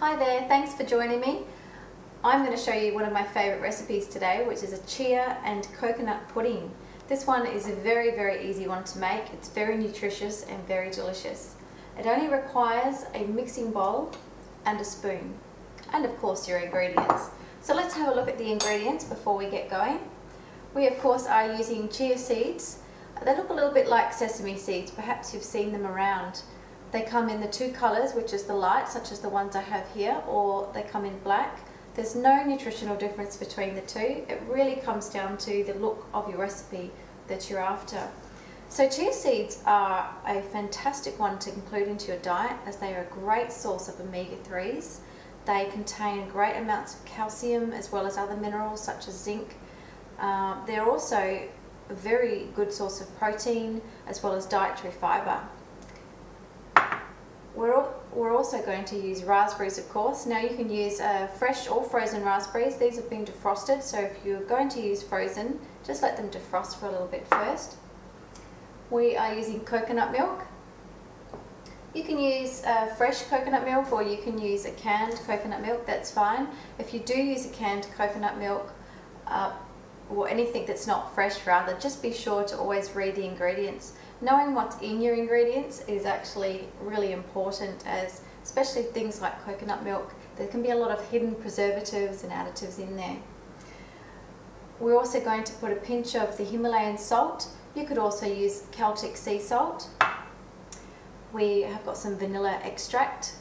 Hi there, thanks for joining me. I'm going to show you one of my favourite recipes today, which is a chia and coconut pudding. This one is a very easy one to make. It's very nutritious and very delicious. It only requires a mixing bowl and a spoon, and of course your ingredients. So let's have a look at the ingredients before we get going. We of course are using chia seeds. They look a little bit like sesame seeds, perhaps you've seen them around. They come in the two colours, which is the light, such as the ones I have here, or they come in black. There's no nutritional difference between the two. It really comes down to the look of your recipe that you're after. So chia seeds are a fantastic one to include into your diet, as they are a great source of omega-3s. They contain great amounts of calcium as well as other minerals such as zinc. They're also a very good source of protein as well as dietary fibre. We're also going to use raspberries, of course. Now you can use fresh or frozen raspberries. These have been defrosted, so if you're going to use frozen, just let them defrost for a little bit first. We are using coconut milk. You can use fresh coconut milk, or you can use a canned coconut milk, that's fine. If you do use a canned coconut milk, or anything that's not fresh rather, just be sure to always read the ingredients. Knowing what's in your ingredients is actually really important, as especially things like coconut milk, there can be a lot of hidden preservatives and additives in there. We're also going to put a pinch of the Himalayan salt. You could also use Celtic sea salt. We have got some vanilla extract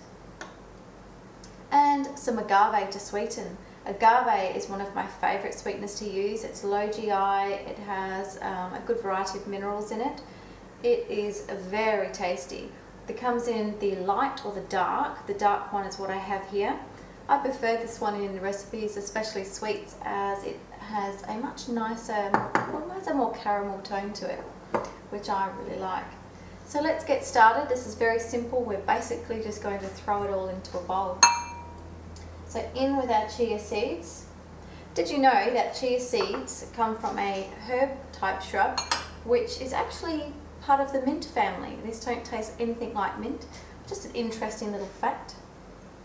and some agave to sweeten. Agave is one of my favourite sweeteners to use. It's low GI, it has a good variety of minerals in it. It is very tasty. It comes in the light or the dark. The dark one is what I have here. I prefer this one in recipes, especially sweets, as it has a much nicer, more caramel tone to it, which I really like. So let's get started. This is very simple. We're basically just going to throw it all into a bowl. So in with our chia seeds. Did you know that chia seeds come from a herb type shrub, which is actually part of the mint family? These don't taste anything like mint. Just an interesting little fact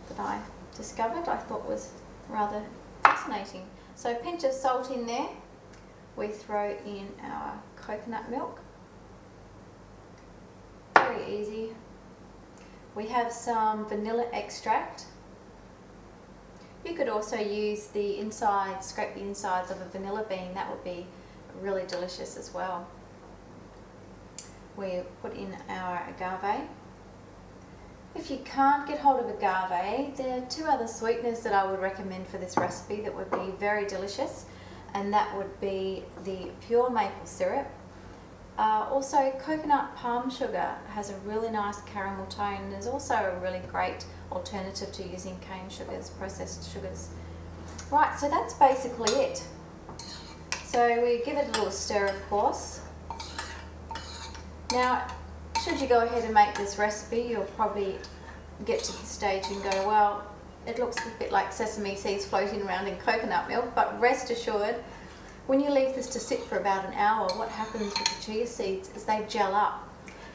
that I discovered, I thought was rather fascinating. So a pinch of salt in there. We throw in our coconut milk. Very easy. We have some vanilla extract. You could also use the inside, scrape the insides of a vanilla bean. That would be really delicious as well. We put in our agave. If you can't get hold of agave, there are two other sweeteners that I would recommend for this recipe that would be very delicious, and that would be the pure maple syrup. Also, coconut palm sugar has a really nice caramel tone. There's also a really great alternative to using cane sugars, processed sugars. Right, so that's basically it. So we give it a little stir, of course. Now, should you go ahead and make this recipe, you'll probably get to the stage and go, well, it looks a bit like sesame seeds floating around in coconut milk, but rest assured, when you leave this to sit for about an hour, what happens with the chia seeds is they gel up.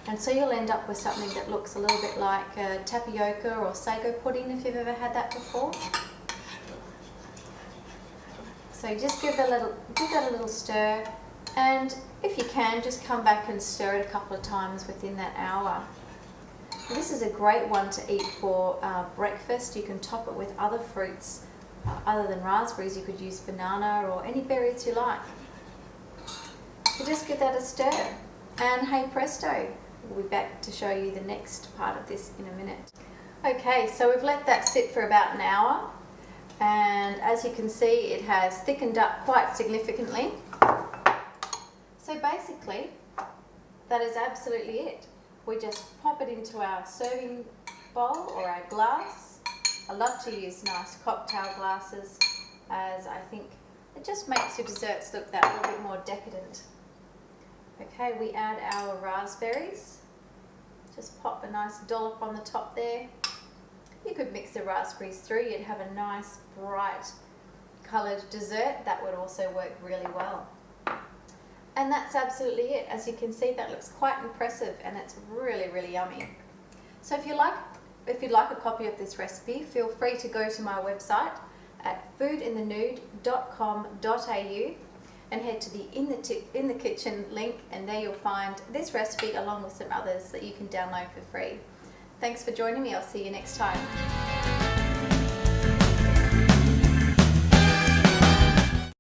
And so you'll end up with something that looks a little bit like tapioca or sago pudding, if you've ever had that before. So just give that a little stir, and if you can, just come back and stir it a couple of times within that hour. This is a great one to eat for breakfast. You can top it with other fruits. Other than raspberries, you could use banana or any berries you like. So just give that a stir, and hey presto, we'll be back to show you the next part of this in a minute. Okay, so we've let that sit for about an hour, and as you can see, it has thickened up quite significantly. So basically, that is absolutely it. We just pop it into our serving bowl or our glass. I love to use nice cocktail glasses, as I think it just makes your desserts look that little bit more decadent. Okay, we add our raspberries. Just pop a nice dollop on the top there. You could mix the raspberries through, you'd have a nice bright coloured dessert. That would also work really well. And that's absolutely it. As you can see, that looks quite impressive, and it's really yummy. So if you like if you'd like a copy of this recipe, feel free to go to my website at foodinthenude.com.au and head to the In the Kitchen link, and there you'll find this recipe along with some others that you can download for free. Thanks for joining me. I'll see you next time.